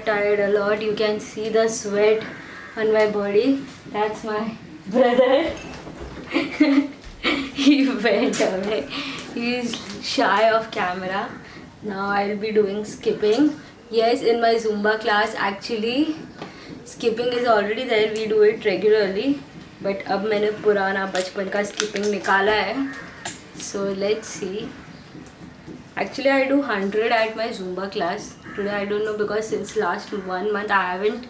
Tired a lot. You can see the sweat on my body. That's my brother. He went away. He's shy of camera. Now I'll be doing skipping. Yes, in my Zumba class actually skipping is already there. We do it regularly. But अब मैंने पुराना बचपन का skipping निकाला है. So let's see. Actually, I do 100 at my Zumba class. Today I don't know because since last 1 month I haven't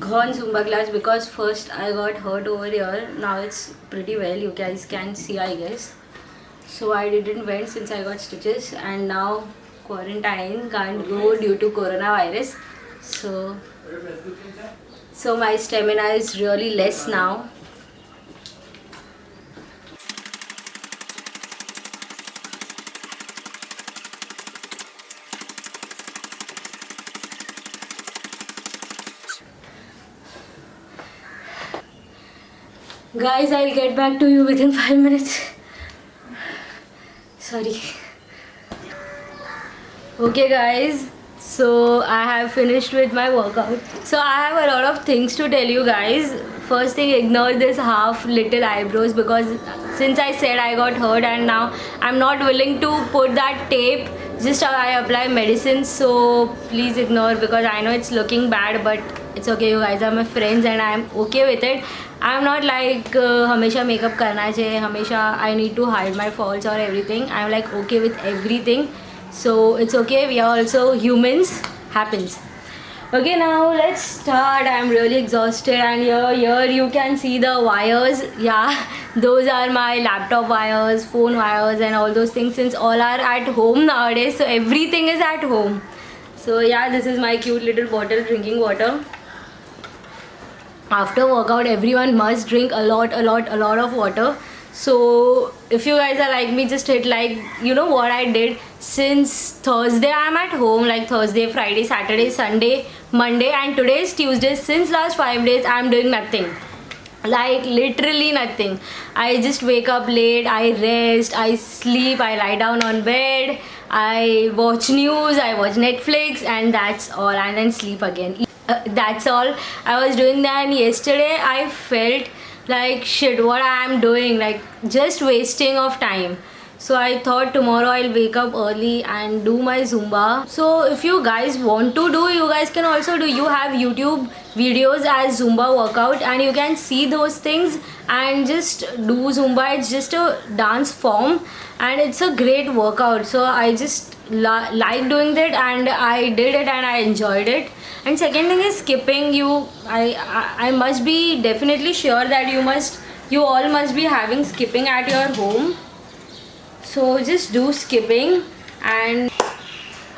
gone Zumba class because first I got hurt over here. Now it's pretty well. You guys can see, I guess. So I didn't went since I got stitches, and now quarantine, can't go due to coronavirus. So my stamina is really less now. Guys, I'll get back to you within 5 minutes. Sorry. Okay guys, so I have finished with my workout. So I have a lot of things to tell you guys. First thing, ignore this half little eyebrows because since I said I got hurt and now I'm not willing to put that tape. Just I apply medicine, so please ignore because I know it's looking bad, but it's okay. You guys are my friends and I'm okay with it. I'm not like हमेशा makeup करना चाहिए, हमेशा I need to hide my faults or everything. I'm like okay with everything, so it's okay. We are also humans. Happens. Okay, now let's start. I'm really exhausted, and here you can see the wires. Yeah, those are my laptop wires, phone wires, and all those things. Since all are at home nowadays, so everything is at home. So yeah, this is my cute little bottle drinking water. After workout, everyone must drink a lot of water. So if you guys are like me, just hit like. You know what I did? Since Thursday I'm at home, like Thursday, Friday, Saturday, Sunday, Monday, and today is Tuesday. Since last 5 days I'm doing nothing, like literally nothing. I just wake up late, I rest, I sleep, I lie down on bed, I watch news, I watch Netflix, and that's all, and then sleep again. That's all I was doing. Then yesterday I felt like shit, what I am doing, like just wasting of time. So I thought tomorrow I'll wake up early and do my Zumba. So if you guys want to do, you guys can also do. You have YouTube videos as Zumba workout and you can see those things and just do Zumba. It's just a dance form and it's a great workout. So I just like doing that and I did it and I enjoyed it. And second thing is skipping. I must be definitely sure that you all must be having skipping at your home. So just do skipping. And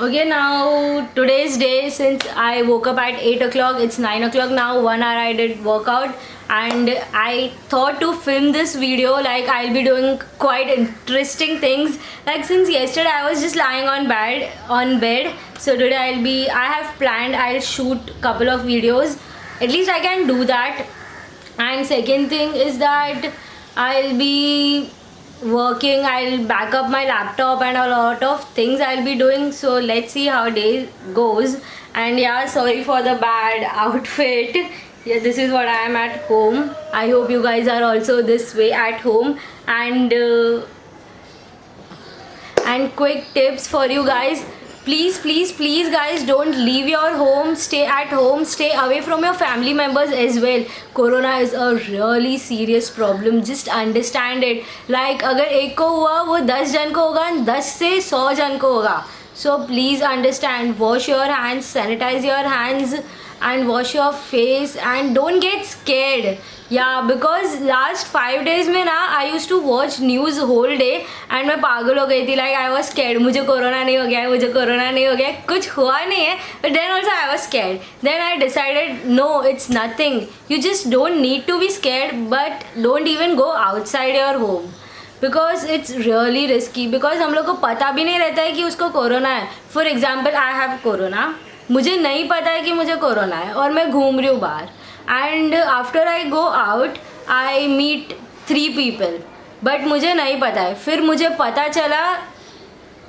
okay, now today's day, since I woke up at 8 o'clock, it's 9 o'clock now. 1 hour I did workout and I thought to film this video. Like I'll be doing quite interesting things. Like since yesterday I was just lying on bed. So today I have planned I'll shoot couple of videos. At least I can do that. And second thing is that I'll be working, I'll back up my laptop and a lot of things I'll be doing. So let's see how day goes. And yeah, sorry for the bad outfit. Yeah, this is what I am at home. I hope you guys are also this way at home. And quick tips for you guys. Please guys, don't leave your home. Stay at home, stay away from your family members as well. Corona is a really serious problem. Just understand it. Like अगर एक को हुआ वो 10 जन को होगा, 10 से 100 जन को होगा. So please understand, wash your hands, sanitize your hands and wash your face and don't get scared. Yeah, because last 5 days में ना I used to watch news whole day and मैं पागल हो गई थी. Like I was scared. मुझे corona नहीं हो गया है, मुझे कोरोना नहीं हो गया है, कुछ हुआ नहीं है. But then also I was scared. Then I decided no, it's nothing. You just don't need to be scared, but don't even go outside your home. Because it's really risky. Because हम लोग को पता भी नहीं रहता है कि उसको कोरोना है. For example, I have corona. मुझे नहीं पता है कि मुझे कोरोना है और मैं घूम रही हूँ बाहर. And after I go out, I meet 3 people. But मुझे नहीं पता है. फिर मुझे पता चला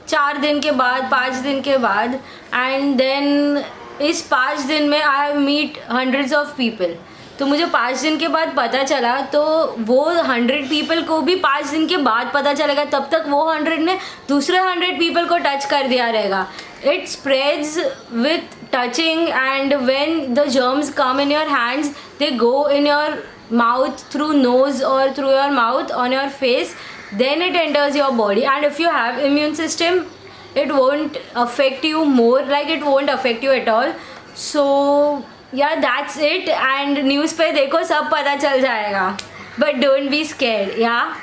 4 दिन के बाद, 5 दिन के बाद. And then इस 5 दिन में I meet hundreds of people. तो मुझे 5 दिन के बाद पता चला, तो वो 100 पीपल को भी 5 दिन के बाद पता चलेगा. तब तक वो 100 ने दूसरे 100 पीपल को टच कर दिया रहेगा. It spreads with touching, and when the germs come in your hands, they go in your mouth through nose or through your mouth on your face. Then it enters your body, and if you have immune system, it won't affect you more. Like it won't affect you at all. So yeah, that's it. And news पे देखो सब पता चल जाएगा. But don't be scared. Yeah.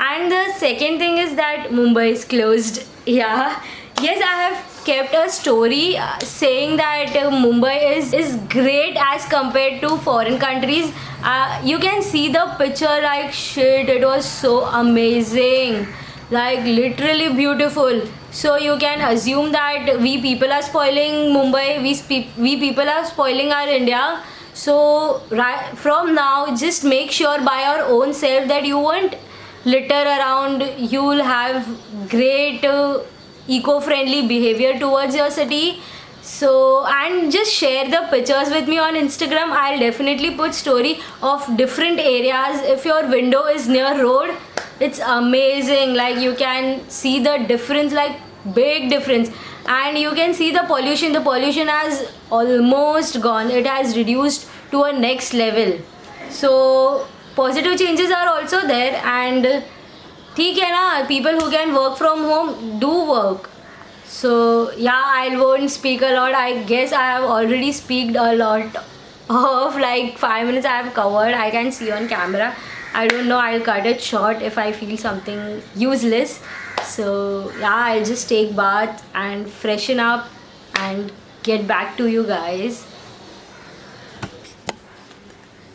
And the second thing is that Mumbai is closed. Yeah. Yes, I have kept a story saying that Mumbai is great as compared to foreign countries. You can see the picture like shit. It was so amazing. Like literally beautiful. So you can assume that we people are spoiling Mumbai. We people are spoiling our India. So right from now, just make sure by your own self that you won't litter around. You'll have great eco-friendly behavior towards your city. So, and just share the pictures with me on Instagram. I'll definitely put story of different areas. If your window is near road, it's amazing. Like you can see the difference, like big difference. And you can see the pollution. The pollution has almost gone. It has reduced to a next level. So positive changes are also there. And ठीक है ना, people who can work from home do work. So yeah, I won't speak a lot. I guess I have already speaked a lot of like 5 minutes I have covered. I can see on camera. I don't know, I'll cut it short if I feel something useless. So yeah, I'll just take bath and freshen up and get back to you guys.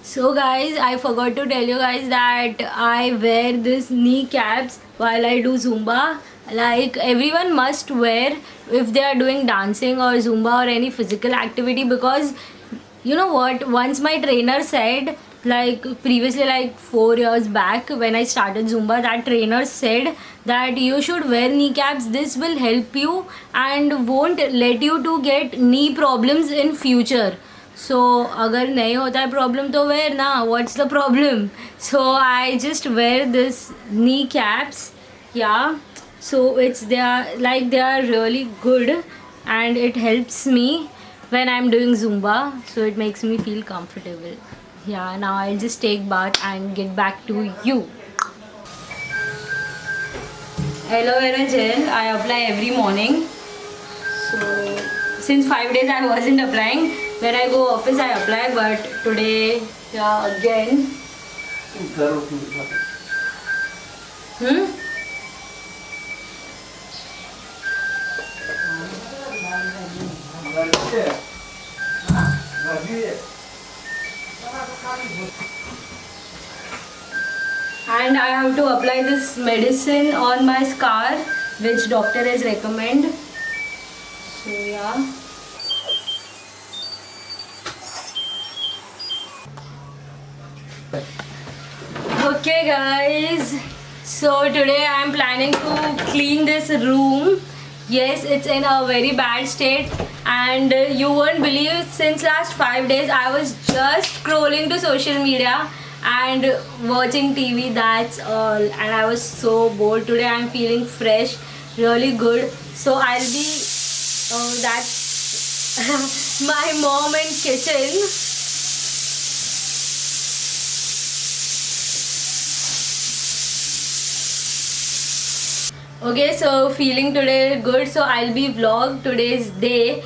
So guys, I forgot to tell you guys that I wear this kneecaps while I do Zumba. Like everyone must wear if they are doing dancing or Zumba or any physical activity, because you know what, once my trainer said, like previously like 4 years back when I started Zumba, that trainer said that you should wear kneecaps. This will help you and won't let you to get knee problems in future. So अगर नहीं होता है problem तो wear ना, what's the problem? So I just wear this kneecaps. Yeah, so it's they are really good and it helps me when I'm doing Zumba, so it makes me feel comfortable. Yeah, now I'll just take bath and get back to you. Aloe vera gel I apply every morning. So since 5 days I wasn't applying. When I go office I apply, but today yeah again. And I have to apply this medicine on my scar which doctor has recommended. So yeah. Okay guys, so today I am planning to clean this room. Yes, it's in a very bad state, and you won't believe, since last 5 days I was just scrolling to social media and watching TV, that's all. And I was so bored. Today I am feeling fresh, really good. So I'll be, oh that's my mom in kitchen. Okay, so feeling today good, so I'll be vlog today's day.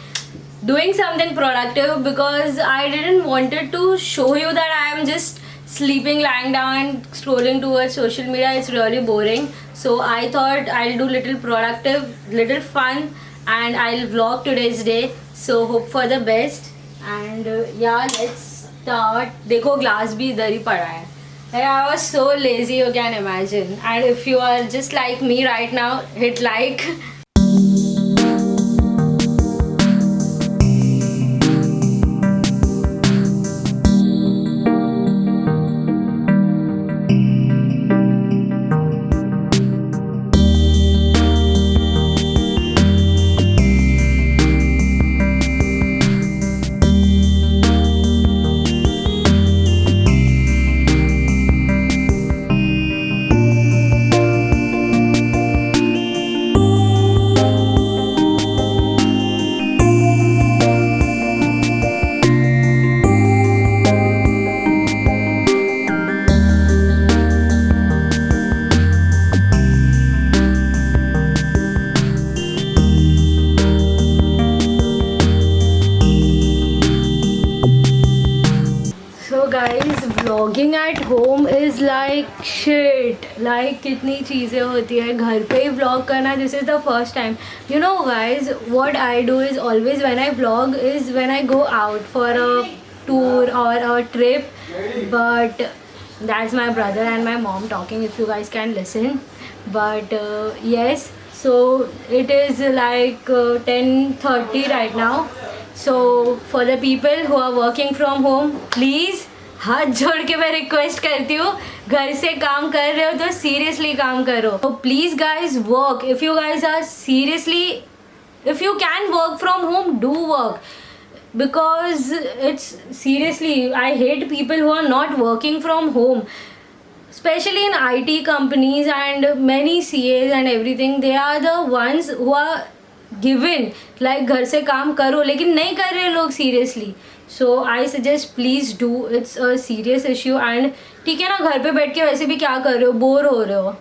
doing something productive, because I didn't wanted to show you that I am just sleeping, lying down and scrolling towards social media. It's really boring. So I thought I'll do little productive, little fun, and I'll vlog today's day. So hope for the best. And yeah, let's start. देखो glass भी इधर ही पड़ा है. Like, I was so lazy, you can imagine. And if you are just like me right now, hit like. Guys, vlogging at home is like shit. Like कितनी चीज़ें होती है घर पे ही vlog करना. This is the first time. You know guys, what I do is always when I vlog is when I go out for a tour or a trip. But that's my brother and my mom talking, if you guys can listen. But yes, so it is like 10:30 right now. So for the people who are working from home, please हाथ जोड़ के मैं request करती हूँ, घर से काम कर रहे हो तो सीरियसली काम करो. तो please guys work. If you guys are seriously, if you can work from home, do work. Because it's seriously, I hate people who are not working from home, especially in IT companies and many CAs and everything. They are the ones who are given like घर से काम करो, लेकिन नहीं कर रहे लोग seriously. So I suggest please do. It's a serious issue. And ठीक है ना, घर पे बैठ के वैसे भी क्या कर रहे हो, बोर हो रहे हो,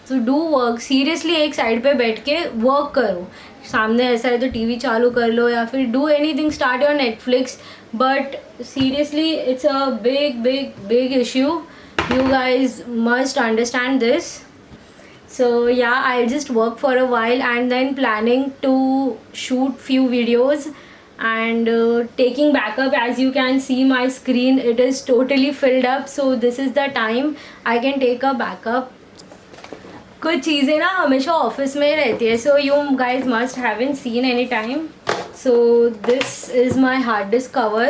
तो डू वर्क. सीरियसली एक साइड पे बैठ के वर्क करो. सामने ऐसा है तो टीवी चालू कर लो या फिर do anything, start your Netflix. But seriously it's a big big big issue. You guys must understand this. So yeah, I'll just work for a while and then planning to shoot few videos and taking backup. As you can see my screen, it is totally filled up, so this is the time I can take a backup. कुछ चीज़ें ना हमेशा office में ही रहती है, so you guys must haven't seen any time. So this is my hard disk cover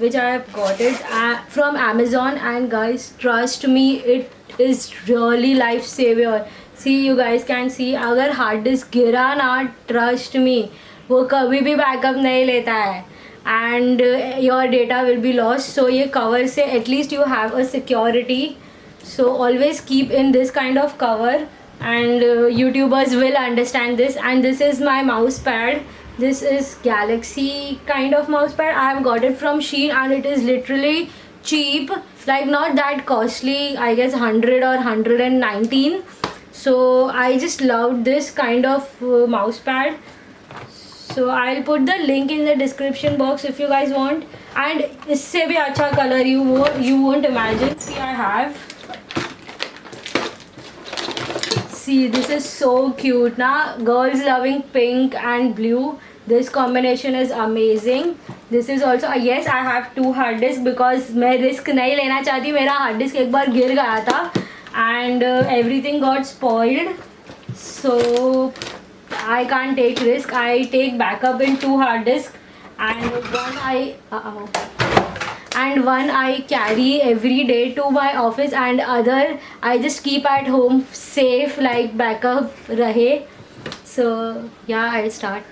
which I have got it from Amazon, and guys trust me, it is really life saver. See, you guys can see, अगर hard disk गिरा ना, trust me, वो कभी भी backup नहीं लेता है and your data will be lost. So ये कवर से at least you have a security. So always keep in this kind of cover and YouTubers will understand this. And this is my mouse pad. This is Galaxy kind of mouse pad. I have got it from Shein and it is literally cheap, like not that costly, I guess 100 or 119. So I just loved this kind of mouse pad. So I'll put the link in the description box if you guys want. And इससे भी अच्छा color you won't imagine. See, I have. See, this is so cute na. Girls loving pink and blue. This combination is amazing. This is also yes, I have 2 hard disk because मैं risk नहीं लेना चाहती. मेरा hard disk एक बार गिर गया था and everything got spoiled. So I can't take risk. I take backup in 2 hard disk and one I carry every day to my office, and other I just keep at home safe, like backup rahe. So yeah, I'll start.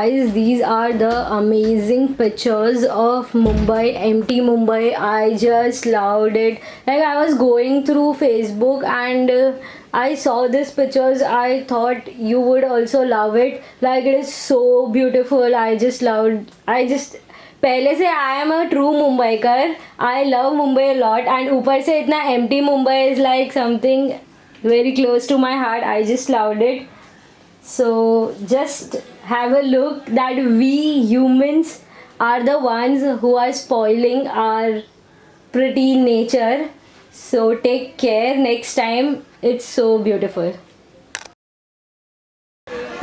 guys, these are the amazing pictures of Mumbai, empty Mumbai. I just loved it. Like I was going through Facebook and I saw these pictures. I thought you would also love it. Like it is so beautiful. I just loved. पहले से I am a true Mumbaikar. I love Mumbai a lot and ऊपर से इतना empty Mumbai is like something very close to my heart. I just loved it. So just have a look that we humans are the ones who are spoiling our pretty nature. So take care next time. It's so beautiful.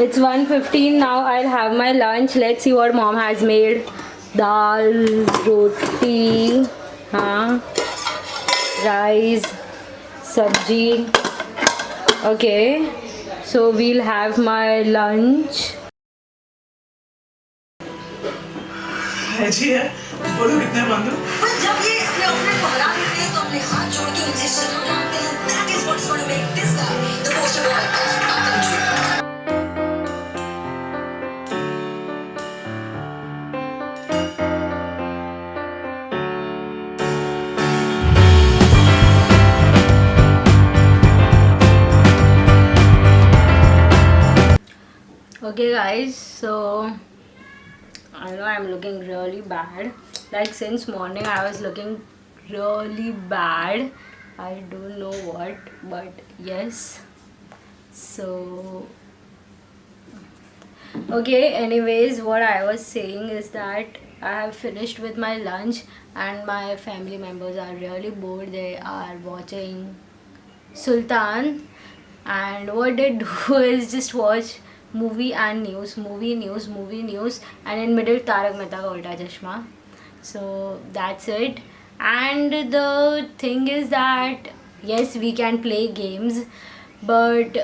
It's 1:15 now. I'll have my lunch. Let's see what mom has made. Dal, roti, rice, sabji. Okay. So we'll have my lunch. ऐसी है बोलो कितने बंदो पर जब ये अपने अपने पहरा देते हैं तो अपने हाथ जोड़ के उनसे शर्म मांगते हैं. That is what's going to make this guy the poster boy of our country. Okay guys, so I know I'm looking really bad. Like since morning I was looking really bad. I don't know what, but yes. So okay, anyways, what I was saying is that I have finished with my lunch and my family members are really bored. They are watching Sultan, and what they do is just watch movie and news, and in middle Tarak Mehta Ka Ulta Chashma. So that's it. And the thing is that yes, we can play games, but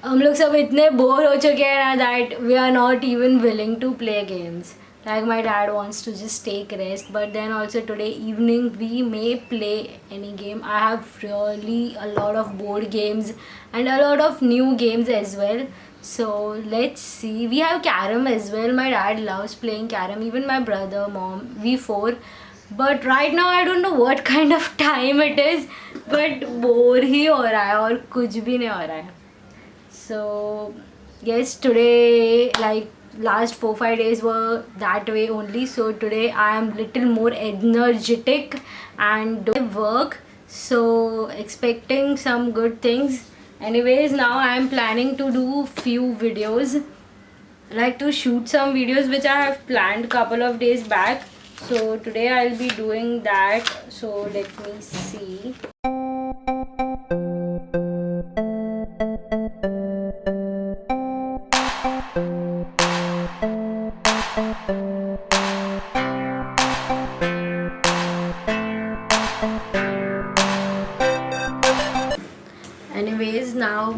हम लोग सब इतने bore हो चुके हैं ना that we are not even willing to play games. Like my dad wants to just take rest, but then also today evening we may play any game. I have really a lot of board games and a lot of new games as well. So let's see. We have carom as well. My dad loves playing carom. Even my brother, mom, we four. But right now I don't know what kind of time it is. But bore ही हो रहा है और कुछ भी नहीं हो रहा है. So yes, today like last 4-5 days were that way only. So today I am little more energetic and doing work. So expecting some good things. Anyways, now I am planning to do few videos, like to shoot some videos which I have planned couple of days back. So today I'll be doing that. So let me see. Anyways, now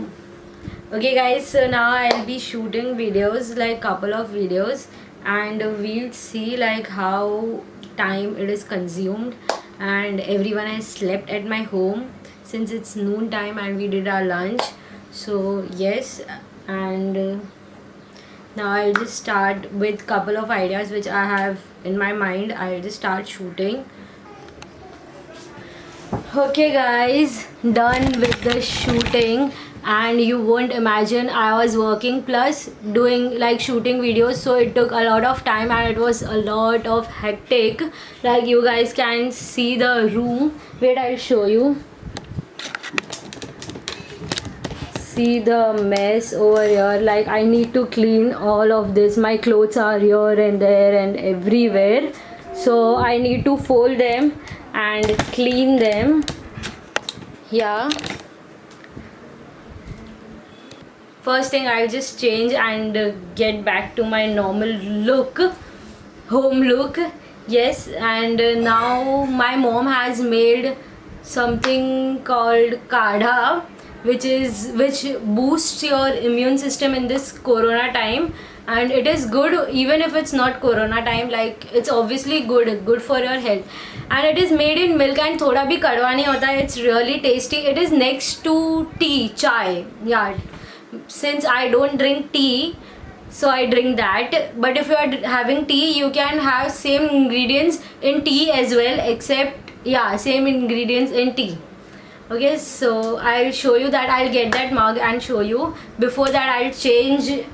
okay guys, so now I'll be shooting videos, like couple of videos, and we'll see like how time it is consumed. And everyone has slept at my home since it's noon time and we did our lunch. So yes, and now I'll just start with couple of ideas which I have in my mind. I'll just start shooting. Okay guys, done with the shooting, and you won't imagine I was working plus doing like shooting videos, so it took a lot of time and it was a lot of hectic. Like you guys can see the room. Wait, I'll show you. See the mess over here. Like I need to clean all of this. My clothes are here and there and everywhere, so I need to fold them and clean them. Yeah, first thing I'll just change and get back to my normal look, home look. Yes, and now my mom has made something called kadha, which boosts your immune system in this corona time, and it is good even if it's not corona time. Like it's obviously good for your health, and it is made in milk and thoda bhi kadwa nahi hota hai. It's really tasty. It is next to tea, chai. Yeah, since I don't drink tea, so I drink that. But if you are having tea, you can have same ingredients in tea as well, except yeah, same ingredients in tea. Okay, so I'll show you that. I'll get that mug and show you. Before that,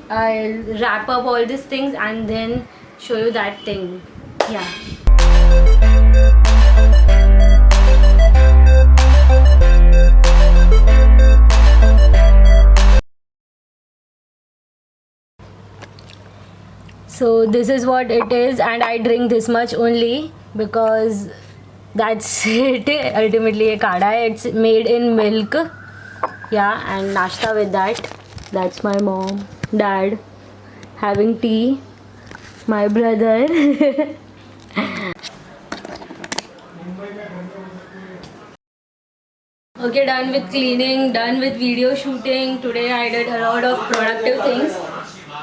I'll wrap up all these things and then show you that thing. Yeah. So this is what it is, and I drink this much only because that's it. Ultimately a kada hai. It's made in milk. Yeah, and nashta with that. That's my mom, dad having tea, my brother. Okay, done with cleaning, done with video shooting. Today I did a lot of productive things,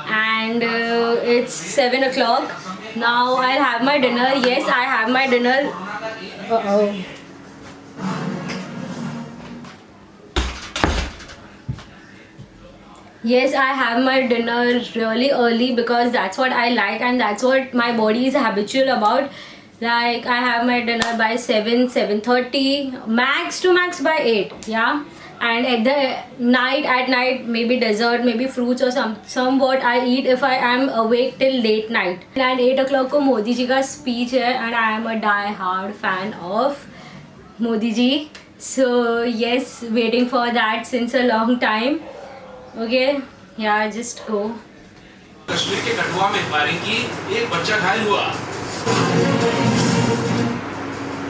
and it's 7 o'clock. Now I'll have my dinner. Yes, I have my dinner. Yes, I have my dinner really early because that's what I like and that's what my body is habitual about. Like I have my dinner by 7, 7:30, max to max by 8. Yeah. And at night maybe dessert, maybe fruits or somewhat I eat if I am awake till late night. And 8 o'clock को मोदी जी का speech है and I am a die-hard fan of Modi ji. So yes, waiting for that since a long time. Okay, yeah, just go. Kashmir के कठुआ में firing की, एक बच्चा घायल हुआ।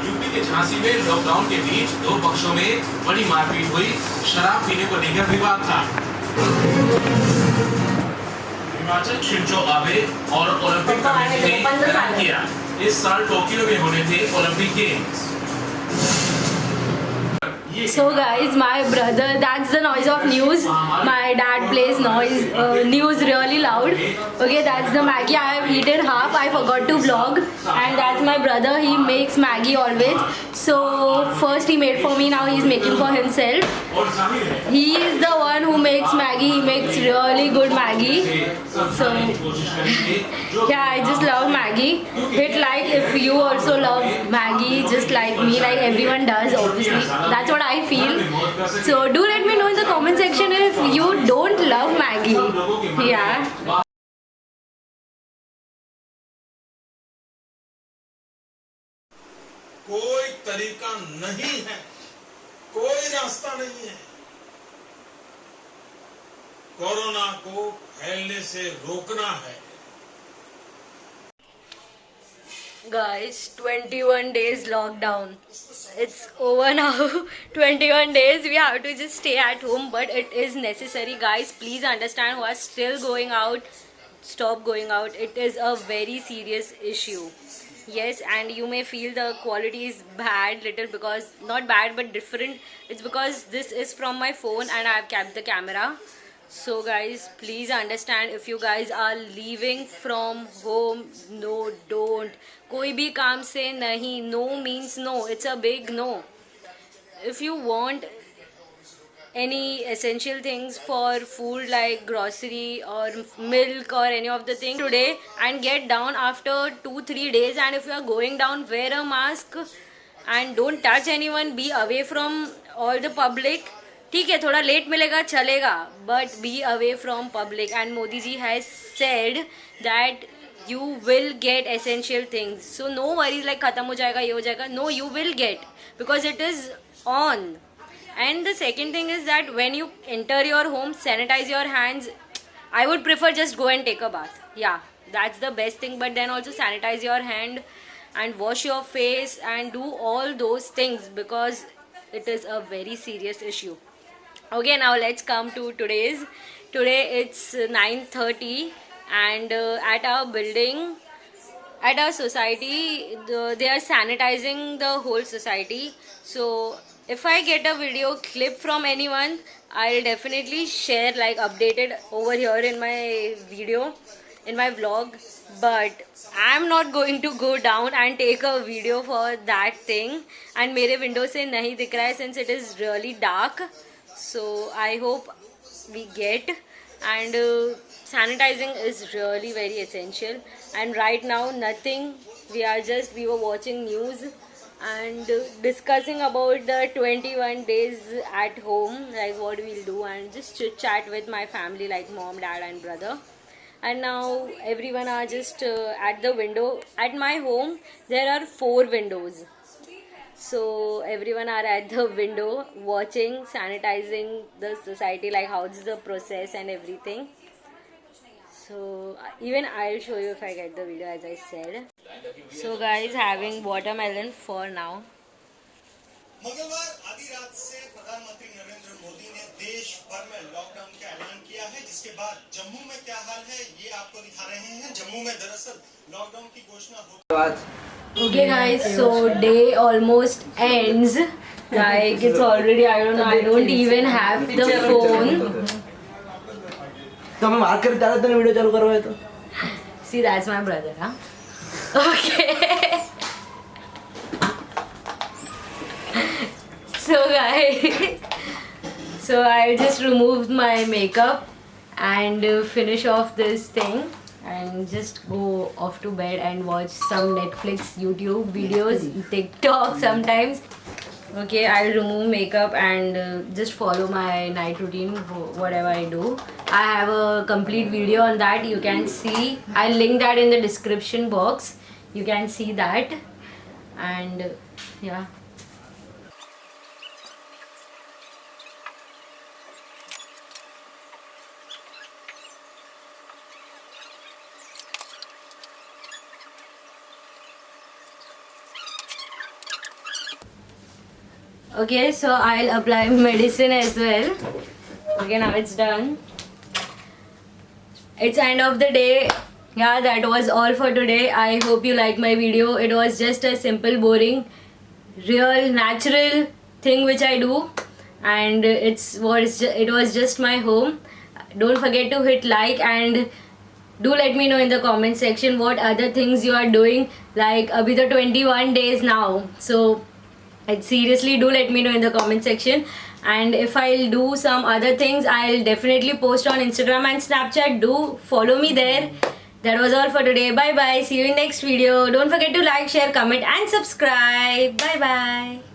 यूपी के झांसी में लॉकडाउन के बीच दो पक्षों में बड़ी मारपीट हुई। शराब पीने को लेकर विवाद था। हिमाचल शिंजो आबे और ओलंपिक कमेटी ने ऐलान किया, इस साल टोक्यो में होने थे Olympic games. So guys, my brother, that's the noise of news. My dad plays news really loud. Okay, that's the Maggie. I have eaten half. I forgot to vlog. And that's my brother. He makes Maggie always. So first he made for me. Now he's making for himself. He is the one who makes Maggie. He makes really good Maggie. So yeah, I just love Maggie. Hit like if you also love Maggie, just like me, like everyone does. Obviously, that's what I feel. So do let me know in the comment section if you don't love Maggie. Yeah. कोई तरीका नहीं है, कोई रास्ता नहीं है corona को फैलने से रोकना है। Guys, 21 days lockdown. It's over now. 21 days we have to just stay at home, but it is necessary. Guys, please understand who are still going out, stop going out. It is a very serious issue. Yes, and you may feel the quality is bad little because not bad but different. It's because this is from my phone and I have kept the camera. So guys, please understand, if you guys are leaving from home, no, don't. कोई भी काम से नहीं. No means no. It's a big no. If you want any essential things for food like grocery or milk or any of the things today and get down after 2-3 days, and if you are going down, wear a mask and don't touch anyone, be away from all the public. ठीक है, थोड़ा late मिलेगा चलेगा, but be away from public. And Modi ji has said that you will get essential things, so no worries like खत्म हो जाएगा, ये हो जाएगा. No, you will get, because it is on. And the second thing is that when you enter your home, sanitize your hands. I would prefer just go and take a bath. Yeah, that's the best thing. But then also sanitize your hand and wash your face and do all those things, because it is a very serious issue. Okay, now let's come to today's. Today it's 9:30 and at our building, at our society, they are sanitizing the whole society. So if I get a video clip from anyone, I'll definitely share, like updated over here in my video, in my vlog. But I'm not going to go down and take a video for that thing. And मेरे window से नहीं दिख रहा है since it is really dark. So I hope we get and sanitizing is really very essential. And right now nothing, we were watching news and discussing about the 21 days at home, like what we'll do, and just chit chat with my family like mom, dad and brother. And now everyone are just at the window. At my home there are 4 windows, so everyone are at the window watching, sanitizing the society, like how's the process and everything. So even I'll show you if I get the video, as I said. So guys, having watermelon for now. मंगलवार आधी रात से प्रधानमंत्री नरेंद्र मोदी ने देश भर में lockdown का ऐलान किया है, जिसके बाद जम्मू में क्या हाल है ये आपको दिखा रहे हैं। जम्मू में दरअसल लॉकडाउन की घोषणा हो। Okay guys, so day almost ends. Like it's already, I don't know, I don't even have the phone. तो हमें बात करते आ रहे थे, वीडियो चालू करवाए तो। See, that's my brother, huh? Okay. So guys, so I just removed my makeup and finish off this thing and just go off to bed and watch some Netflix, YouTube videos, TikTok sometimes. Okay, I'll remove makeup and just follow my night routine, whatever I do. I have a complete video on that, you can see. I'll link that in the description box. You can see that. And yeah. Okay, so I'll apply medicine as well. Okay, now it's done. It's end of the day. Yeah, that was all for today. I hope you like my video. It was just a simple, boring, real, natural thing which I do, and it was just my home. Don't forget to hit like and do let me know in the comment section what other things you are doing. Like abhi the 21 days now, so seriously do let me know in the comment section. And if I'll do some other things, I'll definitely post on Instagram and Snapchat. Do follow me there. That was all for today. Bye bye. See you in next video. Don't forget to like, share, comment and subscribe. Bye bye.